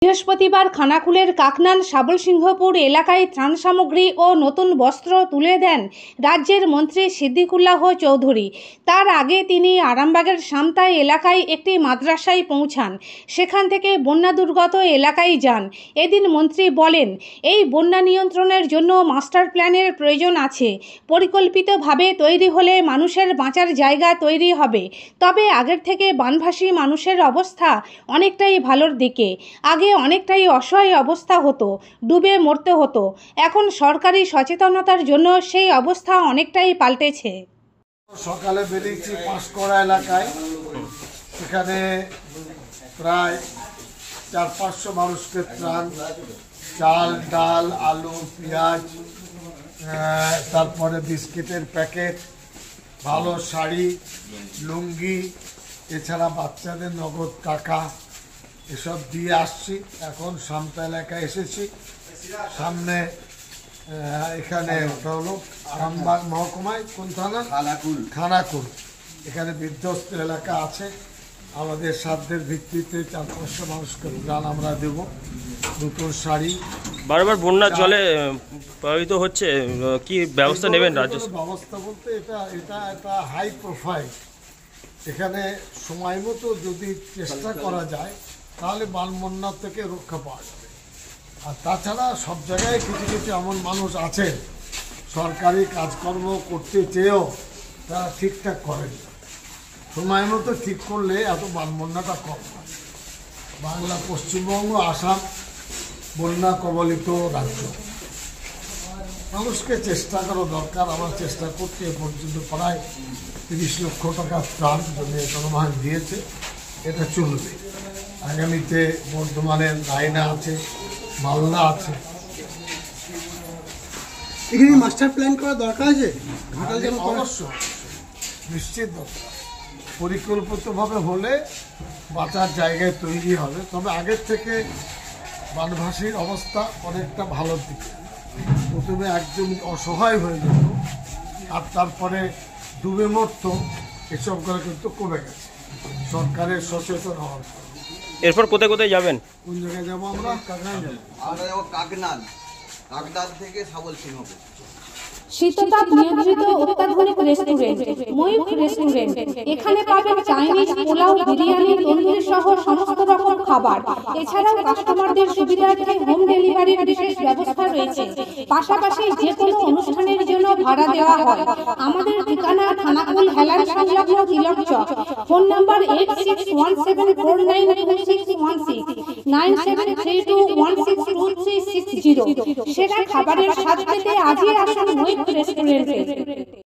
বৃহস্পতিবার খানাকুলের কাকনান সাবলসিংহপুর এলাকায় ত্রাণ সামগ্রী ও নতুন বস্ত্র তুলে দেন রাজ্যের মন্ত্রী সিদ্দিকুল্লাহ চৌধুরী। তার আগে তিনি আরামবাগের সামতাই এলাকায় একটি মাদ্রাসায় পৌঁছান। সেখান থেকে বন্যা দুর্গত এলাকায় যান। এদিন মন্ত্রী বলেন, এই বন্যা নিয়ন্ত্রণের জন্য মাস্টার প্ল্যানের প্রয়োজন আছে। পরিকল্পিতভাবে তৈরি হলে মানুষের বাঁচার জায়গা তৈরি হবে। তবে আগের থেকে বানভাসী মানুষের অবস্থা অনেকটাই ভালোর দিকে। আগে অনেকটাই অসহায় অবস্থা হতো, ডুবে মরতে হতো। এখন সরকারি সচেতনতার জন্য সেই অবস্থা অনেকটাই পাল্টেছে। সকালে বেরিয়েছি পাঁশকড়া এলাকায়, সেখানে প্রায় 400-500 মানুষকে ত্রাণ, চাল, ডাল, আলু, পেঁয়াজ, তারপরে বিস্কিটের প্যাকেট, ভালো শাড়ি, লুঙ্গি, এছাড়া বাচ্চাদের নগদ টাকা এসব দিয়ে আসছি। এখন সামতা এলাকায় এসেছি। সামনে এখানে ওটা হলো আরামবাগ মহকুমায় কোন থানা? খানাকুল। এখানে বিধ্বস্ত এলাকা আছে। আমাদের সাধ্যের ভিত্তিতে 400-500 মানুষকে ত্রাণ আমরা দেব। নতুন শাড়ি, বারবার বন্যার জলে প্রভাবিত হচ্ছে, কি ব্যবস্থা নেবেন রাজ্য? ব্যবস্থা বলতে এটা হাই প্রোফাইল। এখানে সময় মতো যদি চেষ্টা করা যায় তাহলে বন্যা থেকে রক্ষা পাওয়া যাবে। আর তাছাড়া সব জায়গায় কিছু কিছু এমন মানুষ আছে সরকারি কাজকর্ম করতে চেয়েও তারা ঠিকঠাক করেন না। সময় মতো ঠিক করলে এত বন্যাটা কম হয়। বাংলা, পশ্চিমবঙ্গ, আসাম বন্যা কবলিত রাজ্য। মানুষকে চেষ্টা করা দরকার। আমার চেষ্টা করতে এ পর্যন্ত প্রায় 30 লক্ষ টাকা ত্রাণ জনগণ দিয়েছে। এটা চলবে। আগামীতে বর্ধমানের রায়না আছে, মালদা আছে। এখানে মাস্টার প্ল্যান করা দরকার আছে। অবশ্যই, নিশ্চিত দরকার। পরিকল্পিতভাবে হলে বাঁচার জায়গায় তৈরি হবে। তবে আগের থেকে বানভাসীর অবস্থা অনেকটা ভালোর দিকে। প্রথমে একদম অসহায় হয়ে যেত, আর তারপরে ডুবে মরত। এসবগুলো কিন্তু কমে গেছে সরকারের সচেতন হওয়ার পর। এরপর কোথায় কোথায় যাবেন? কোন জায়গায় যাবো? আমরা কাকনান যাবো। আমরা যাবো কাকনান থেকে সাবলসিংহপুর। শীততাপ নিয়ন্ত্রিত অত্যাধুনিক রেস্টুরেন্ট ময়ূখ রেস্টুরেন্ট। এখানে পাবেন চাইনিজ, পোলাও, বিরিয়ানি, তন্দুরি সহ সমস্ত রকম খাবার। এছাড়াও কাস্টমারদের সুবিধার্থে হোম ডেলিভারির বিশেষ ব্যবস্থা রয়েছে। পাশাপাশি যে কোনো অনুষ্ঠানের জন্য ভাড়া দেওয়া হয়। আমাদের ঠিকানা খানাকুল হেলান সংলগ্ন তিলক চক। Phone number 8617492616 9732162360। সেরা খাবারের স্বাদ পেতে আজই আসুন ময়ূখ রেস্টুরেন্টে।